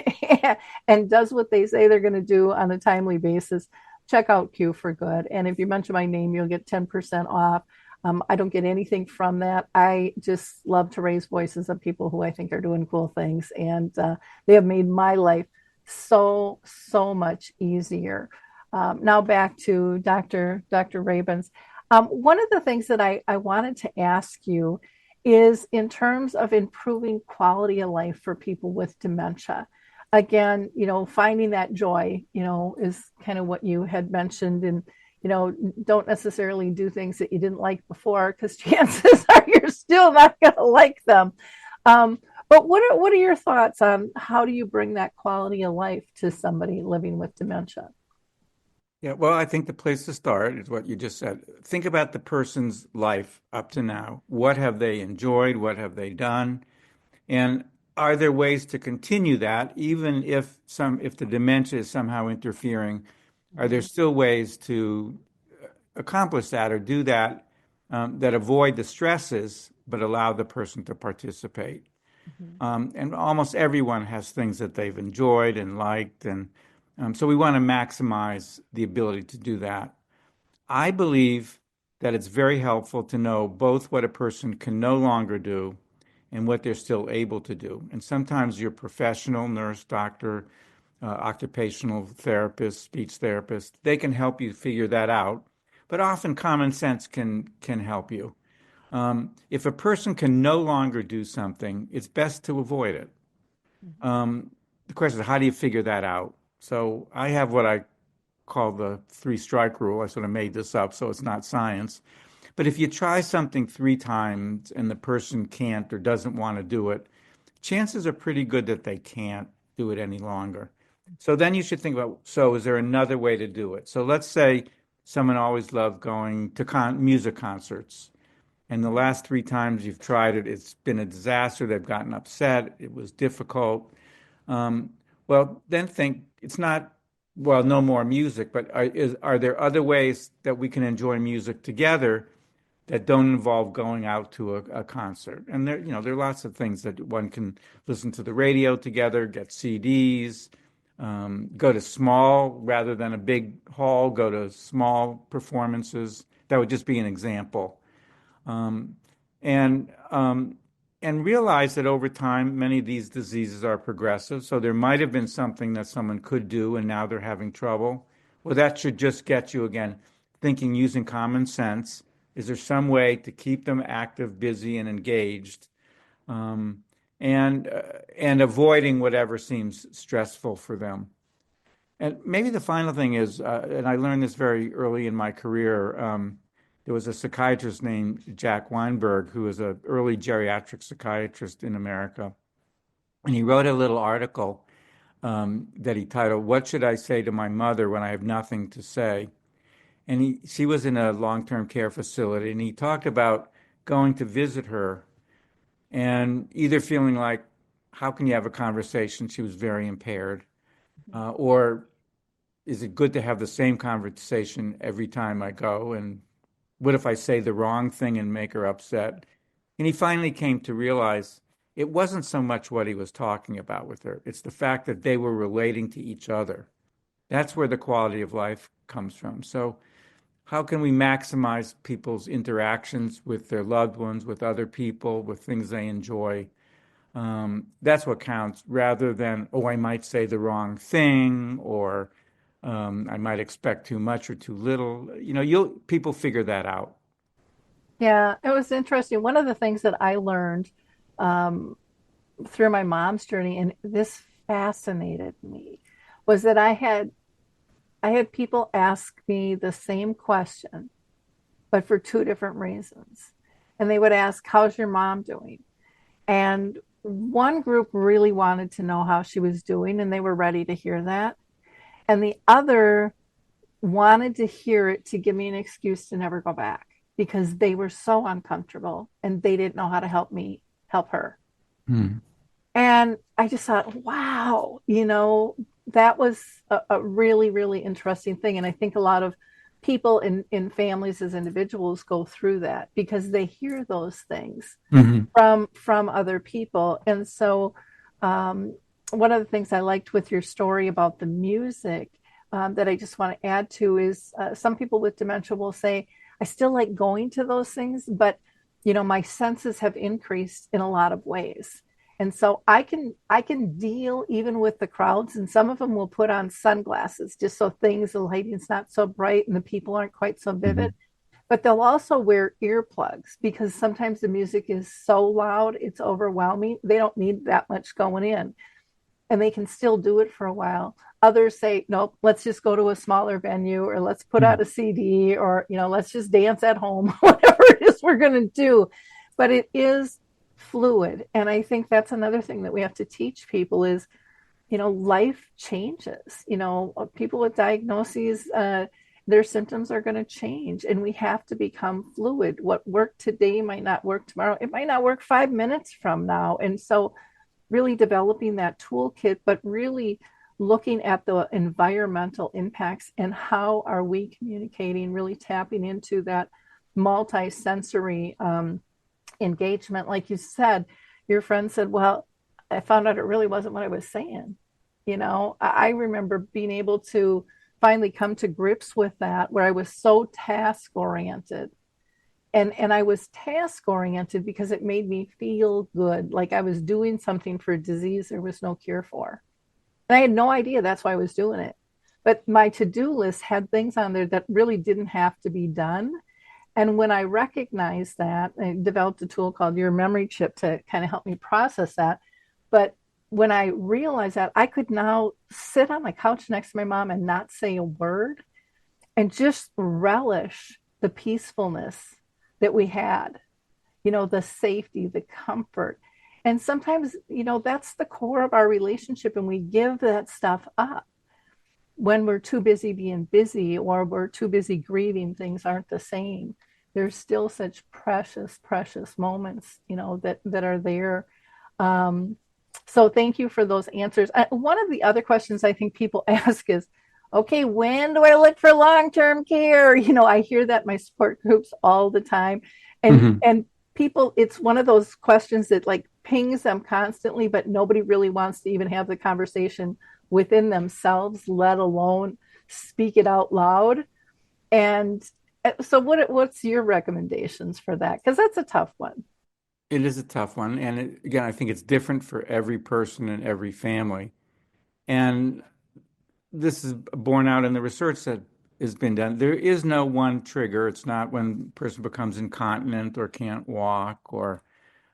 and does what they say they're going to do on a timely basis, check out Q for Good. And if you mention my name, you'll get 10% off. I don't get anything from that. I just love to raise voices of people who I think are doing cool things. And they have made my life so much easier. Now back to Dr. Rabins. One of the things that I wanted to ask you is in terms of improving quality of life for people with dementia. Again, finding that joy, is kind of what you had mentioned. And don't necessarily do things that you didn't like before, because chances are you're still not going to like them. But what are your thoughts on how do you bring that quality of life to somebody living with dementia? Yeah, well, I think the place to start is what you just said. Think about the person's life up to now. What have they enjoyed? What have they done? And are there ways to continue that, even if the dementia is somehow interfering? Are there still ways to accomplish that or do that that avoid the stresses but allow the person to participate? And almost everyone has things that they've enjoyed and liked, and so we want to maximize the ability to do that. I believe that it's very helpful to know both what a person can no longer do and what they're still able to do. And sometimes your professional, nurse, doctor, occupational therapist, speech therapist, they can help you figure that out. But often common sense can help you. If a person can no longer do something, it's best to avoid it. The question is, how do you figure that out? So I have what I call the 3-strike rule. I sort of made this up, so it's not science. But if you try something 3 times and the person can't or doesn't want to do it, chances are pretty good that they can't do it any longer. So then you should think about, so is there another way to do it? So let's say someone always loved going to music concerts. And the last 3 times you've tried it, it's been a disaster. They've gotten upset. It was difficult. Well, then think it's not, well, no more music, but are there other ways that we can enjoy music together that don't involve going out to a concert? And there are lots of things that one can listen to the radio together, get CDs, go to small rather than a big hall, go to small performances. That would just be an example. And realize that over time, many of these diseases are progressive. So there might have been something that someone could do, and now they're having trouble. Well, that should just get you, again, thinking using common sense. Is there some way to keep them active, busy, and engaged, and avoiding whatever seems stressful for them? And maybe the final thing is, and I learned this very early in my career, there was a psychiatrist named Jack Weinberg, who was an early geriatric psychiatrist in America. And he wrote a little article that he titled, "What Should I Say to My Mother When I Have Nothing to Say?" And she was in a long-term care facility, and he talked about going to visit her and either feeling like, how can you have a conversation? She was very impaired. Or is it good to have the same conversation every time I go? And what if I say the wrong thing and make her upset? And he finally came to realize it wasn't so much what he was talking about with her. It's the fact that they were relating to each other. That's where the quality of life comes from. So how can we maximize people's interactions with their loved ones, with other people, with things they enjoy? That's what counts, rather than, oh, I might say the wrong thing, or I might expect too much or too little. People figure that out. Yeah, it was interesting. One of the things that I learned through my mom's journey, and this fascinated me, was that I had people ask me the same question, but for 2 different reasons. And they would ask, "How's your mom doing?" And one group really wanted to know how she was doing, and they were ready to hear that. And the other wanted to hear it to give me an excuse to never go back because they were so uncomfortable and they didn't know how to help her. Mm. And I just thought, wow, that was a really, really interesting thing. And I think a lot of people in families as individuals go through that because they hear those things Mm-hmm. from other people. And so one of the things I liked with your story about the music that I just want to add to is some people with dementia will say, I still like going to those things, but my senses have increased in a lot of ways. And so I can deal even with the crowds, and some of them will put on sunglasses just so the lighting's not so bright and the people aren't quite so vivid. Mm-hmm. But they'll also wear earplugs because sometimes the music is so loud, it's overwhelming. They don't need that much going in, and they can still do it for a while. Others say, nope, let's just go to a smaller venue, or let's put out a CD, or let's just dance at home, whatever it is we're going to do. But it is fluid, and I think that's another thing that we have to teach people is, life changes. People with diagnoses, their symptoms are going to change, and we have to become fluid. What worked today might not work tomorrow. It might not work 5 minutes from now. And so really developing that toolkit, but really looking at the environmental impacts and how are we communicating, really tapping into that multi-sensory engagement. Like you said, your friend said, well, I found out it really wasn't what I was saying. I remember being able to finally come to grips with that, where I was so task oriented. And I was task oriented because it made me feel good, like I was doing something for a disease there was no cure for. And I had no idea that's why I was doing it. But my to-do list had things on there that really didn't have to be done. And when I recognized that, I developed a tool called your memory chip to kind of help me process that. But when I realized that, I could now sit on my couch next to my mom and not say a word and just relish the peacefulness that we had, the safety, the comfort. And sometimes, that's the core of our relationship, and we give that stuff up when we're too busy being busy, or we're too busy grieving. Things aren't the same. There's still such precious, precious moments, that are there. So thank you for those answers. One of the other questions I think people ask is, okay, when do I look for long-term care? I hear that in my support groups all the time. And people, it's one of those questions that like pings them constantly, but nobody really wants to even have the conversation within themselves, let alone speak it out loud. And so what's your recommendations for that? Because that's a tough one. It is a tough one. And again, I think it's different for every person and every family. And this is borne out in the research that has been done. There is no one trigger. It's not when a person becomes incontinent or can't walk or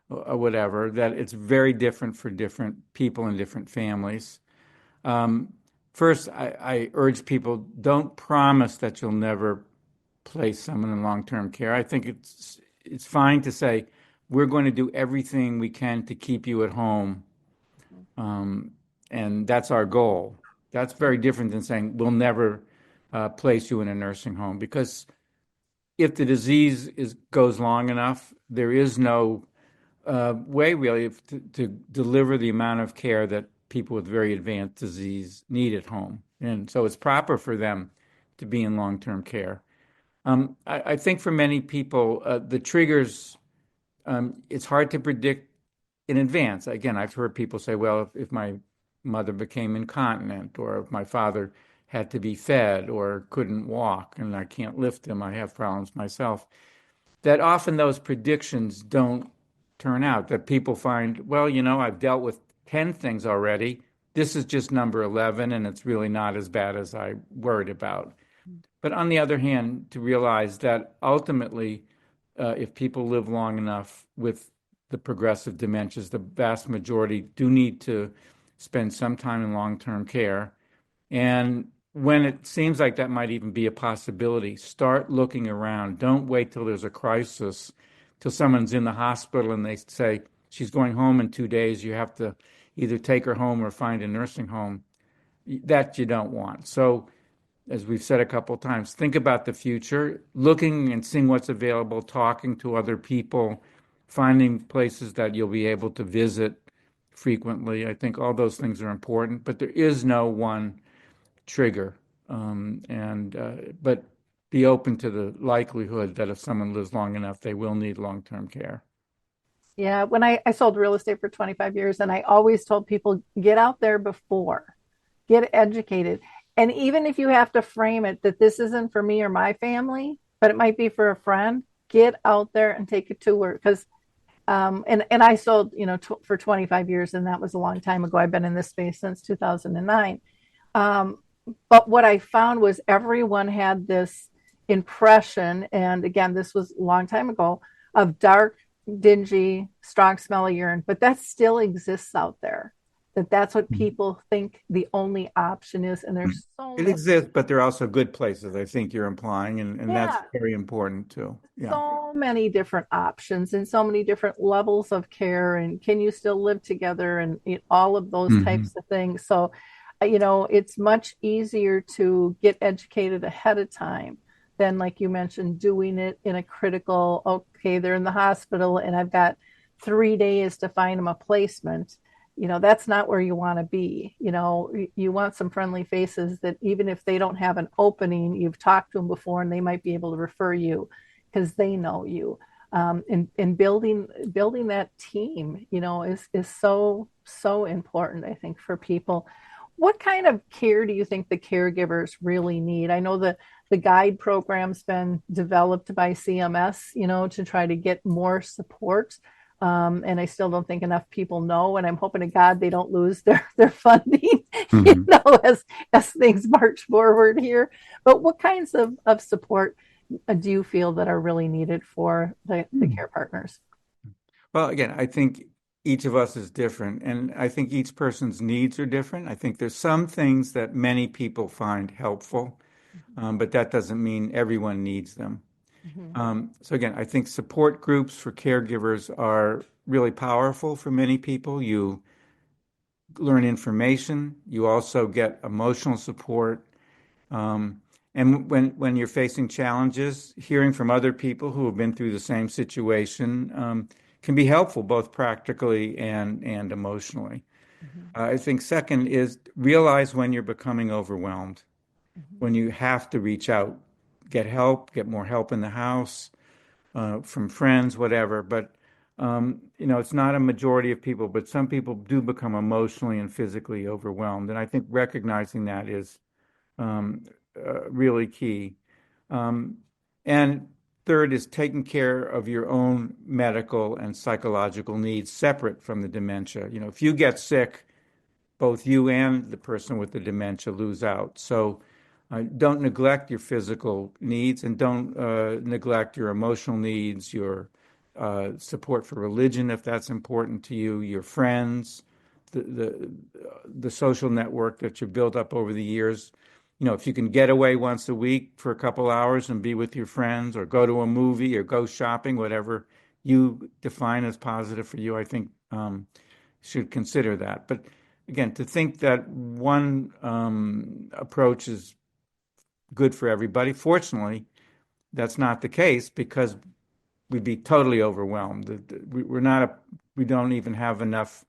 whatever, that it's very different for different people and different families. First, I urge people, don't promise that you'll never place someone in long-term care. I think it's fine to say, we're going to do everything we can to keep you at home. And that's our goal. That's very different than saying we'll never place you in a nursing home, because if the disease goes long enough, there is no way really to deliver the amount of care that people with very advanced disease need at home. And so it's proper for them to be in long-term care. I think for many people, the triggers, it's hard to predict in advance. Again, I've heard people say, well, if my mother became incontinent, or if my father had to be fed or couldn't walk and I can't lift him, I have problems myself, that often those predictions don't turn out, that people find, well, I've dealt with 10 things already. This is just number 11, and it's really not as bad as I worried about. But on the other hand, to realize that ultimately, if people live long enough with the progressive dementias, the vast majority do need to spend some time in long-term care. And when it seems like that might even be a possibility, start looking around. Don't wait till there's a crisis, till someone's in the hospital and they say, she's going home in 2 days. You have to either take her home or find a nursing home. That you don't want. So, as we've said a couple of times, think about the future, looking and seeing what's available, talking to other people, finding places that you'll be able to visit frequently. I think all those things are important, but there is no one trigger. But be open to the likelihood that if someone lives long enough, they will need long-term care. Yeah, when I sold real estate for 25 years, and I always told people, get out there before, get educated. And even if you have to frame it that this isn't for me or my family, but it might be for a friend, get out there and take a tour. Because, and I sold, for 25 years, and that was a long time ago. I've been in this space since 2009. But what I found was everyone had this impression, and again, this was a long time ago, of dark, dingy, strong smell of urine, but that still exists out there. That's what people think the only option is, and there's it exists, but there are also good places, I think you're implying, and Yeah. that's very important too. Yeah. So many different options and so many different levels of care, and can you still live together, and all of those types of things. So, it's much easier to get educated ahead of time than, like you mentioned, doing it in a critical, okay, they're in the hospital and I've got 3 days to find them a placement. That's not where you want to be. You want some friendly faces that even if they don't have an opening, you've talked to them before and they might be able to refer you because they know you. And building that team, is so, so important, I think, for people. What kind of care do you think the caregivers really need? I know the guide program's been developed by CMS, to try to get more support. And I still don't think enough people know, and I'm hoping to God they don't lose their funding, as things march forward here. But what kinds of support do you feel that are really needed for the care partners? Well, again, I think each of us is different, and I think each person's needs are different. I think there's some things that many people find helpful, but that doesn't mean everyone needs them. So again, I think support groups for caregivers are really powerful for many people. You learn information. You also get emotional support. And when you're facing challenges, hearing from other people who have been through the same situation can be helpful, both practically and emotionally. I think second is realize when you're becoming overwhelmed, when you have to reach out, get help, get more help in the house, from friends, whatever. But, it's not a majority of people, but some people do become emotionally and physically overwhelmed. And I think recognizing that is really key. And third is taking care of your own medical and psychological needs separate from the dementia. If you get sick, both you and the person with the dementia lose out. So don't neglect your physical needs, and don't neglect your emotional needs, your support for religion, if that's important to you, your friends, the social network that you've built up over the years. If you can get away once a week for a couple hours and be with your friends, or go to a movie or go shopping, whatever you define as positive for you, I think should consider that. But again, to think that one approach is good for everybody, fortunately, that's not the case, because we'd be totally overwhelmed. We don't even have enough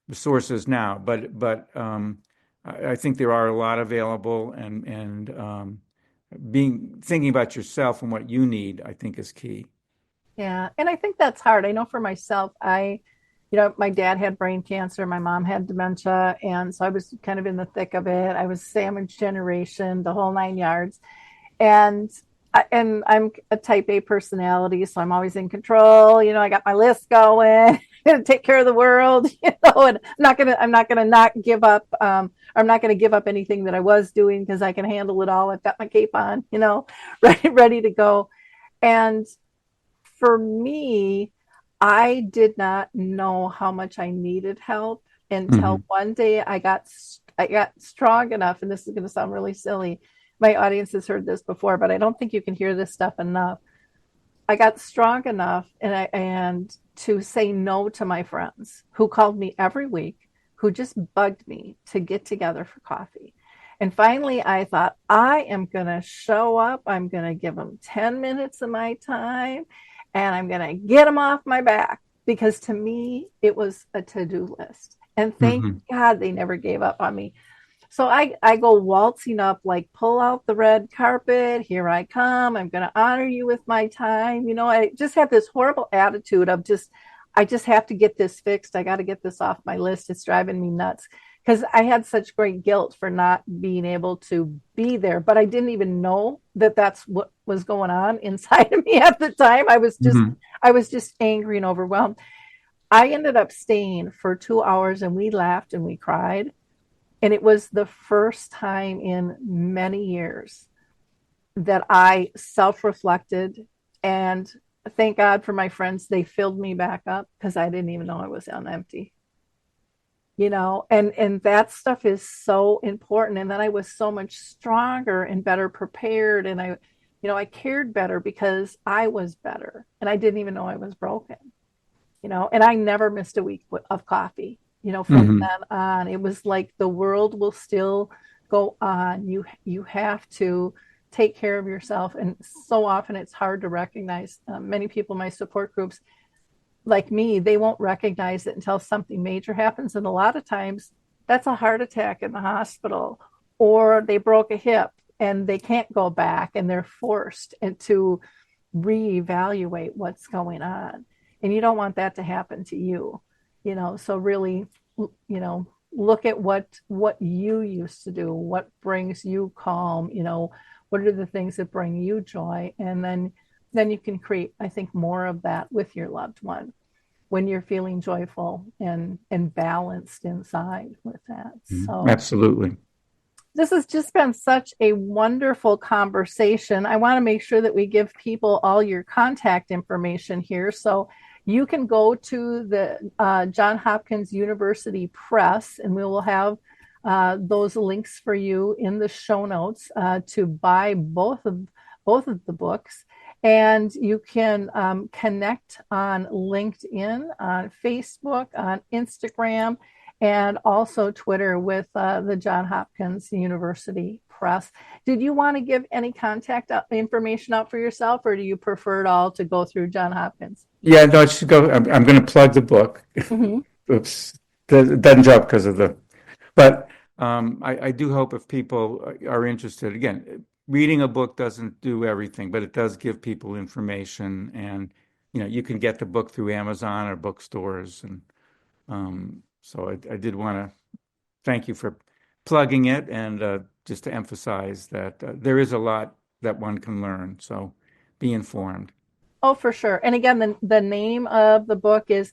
resources now. But I think there are a lot available, and thinking about yourself and what you need, I think, is key. Yeah, and I think that's hard. I know for myself, my dad had brain cancer, my mom had dementia, and so I was kind of in the thick of it. I was sandwich generation, the whole 9 yards. And I'm a type A personality, so I'm always in control. I got my list going, gonna take care of the world, and I'm not gonna not give up. I'm not gonna give up anything that I was doing, because I can handle it all. I've got my cape on, ready to go. And for me, I did not know how much I needed help until one day I got strong enough, and this is going to sound really silly. My audience has heard this before, but I don't think you can hear this stuff enough. I got strong enough and to say no to my friends who called me every week, who just bugged me to get together for coffee. And finally, I thought, I am going to show up. I'm going to give them 10 minutes of my time, and I'm going to get them off my back, because to me, it was a to-do list. And thank God they never gave up on me. So I go waltzing up, like, pull out the red carpet. Here I come. I'm going to honor you with my time. You know, I just have this horrible attitude of I just have to get this fixed. I got to get this off my list. It's driving me nuts, because I had such great guilt for not being able to be there. But I didn't even know that that's what was going on inside of me at the time. I was just angry and overwhelmed. I ended up staying for 2 hours, and we laughed and we cried. And it was the first time in many years that I self-reflected, and thank God for my friends. They filled me back up, because I didn't even know I was on empty, you know, and that stuff is so important. And then I was so much stronger and better prepared. And I cared better because I was better, and I didn't even know I was broken, you know, and I never missed a week of coffee. You know, from then on, it was like the world will still go on. You have to take care of yourself. And so often it's hard to recognize. Many people in my support groups, like me, they won't recognize it until something major happens. And a lot of times that's a heart attack in the hospital, or they broke a hip and they can't go back, and they're forced to reevaluate what's going on. And you don't want that to happen to you. You know, so really, you know, look at what you used to do, what brings you calm, you know, what are the things that bring you joy, and then you can create, I think, more of that with your loved one when you're feeling joyful and balanced inside with that. So absolutely. This has just been such a wonderful conversation. I want to make sure that we give people all your contact information here. So you can go to the Johns Hopkins University Press, and we will have those links for you in the show notes to buy both of the books. And you can connect on LinkedIn, on Facebook, on Instagram, and also Twitter with the Johns Hopkins University Press. Did you want to give any contact information out for yourself, or do you prefer it all to go through Johns Hopkins? Yeah, no, it should go. I'm going to plug the book. Oops, it doesn't jump because of the. But I do hope if people are interested, again, reading a book doesn't do everything, but it does give people information, and you can get the book through Amazon or bookstores, and so I did want to thank you for plugging it, and just to emphasize that there is a lot that one can learn. So be informed. Oh, for sure. And again, the name of the book is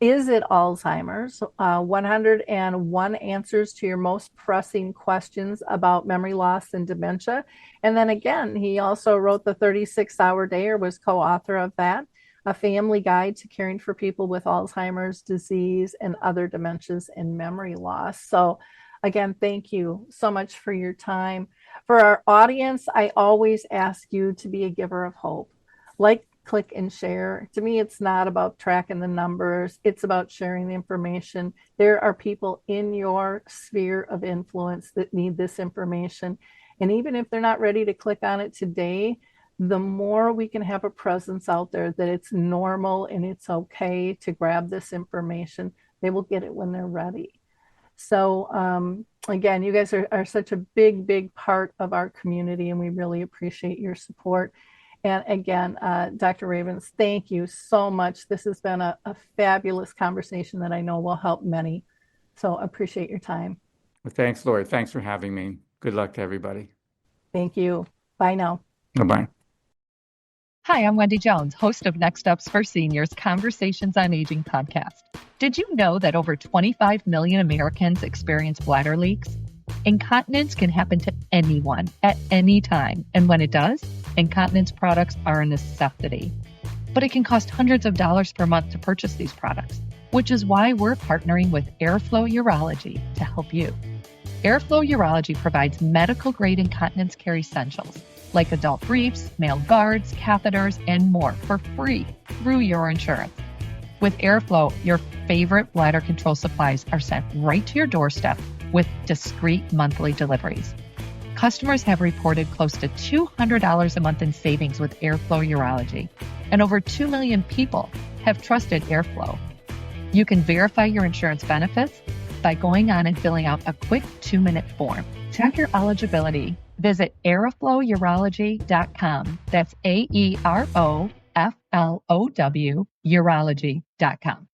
It Alzheimer's? 101 Answers to Your Most Pressing Questions About Memory Loss and Dementia. And then again, he also wrote the 36-Hour Day, or was co-author of that, a family guide to caring for people with Alzheimer's disease and other dementias and memory loss. So again, thank you so much for your time. For our audience, I always ask you to be a giver of hope. Like, click, and share. To me, it's not about tracking the numbers. It's about sharing the information. There are people in your sphere of influence that need this information. And even if they're not ready to click on it today, the more we can have a presence out there that it's normal and it's okay to grab this information, they will get it when they're ready. So again, you guys are such a big part of our community, and we really appreciate your support. And again, Dr. Rabins, thank you so much. This has been a fabulous conversation that I know will help many. So appreciate your time. Well, thanks, Lori. Thanks for having me. Good luck to everybody. Thank you. Bye now. Bye-bye. Hi, I'm Wendy Jones, host of Next Steps for Seniors Conversations on Aging podcast. Did you know that over 25 million Americans experience bladder leaks? Incontinence can happen to anyone at any time, and when it does, incontinence products are a necessity. But it can cost hundreds of dollars per month to purchase these products, which is why we're partnering with Airflow Urology to help you. Airflow Urology provides medical-grade incontinence care essentials like adult briefs, male guards, catheters, and more for free through your insurance. With Airflow, your favorite bladder control supplies are sent right to your doorstep with discreet monthly deliveries. Customers have reported close to $200 a month in savings with Airflow Urology, and over 2 million people have trusted Airflow. You can verify your insurance benefits by going on and filling out a quick 2-minute form. Check your eligibility. Visit airflowurology.com. That's AEROFLOW urology.com.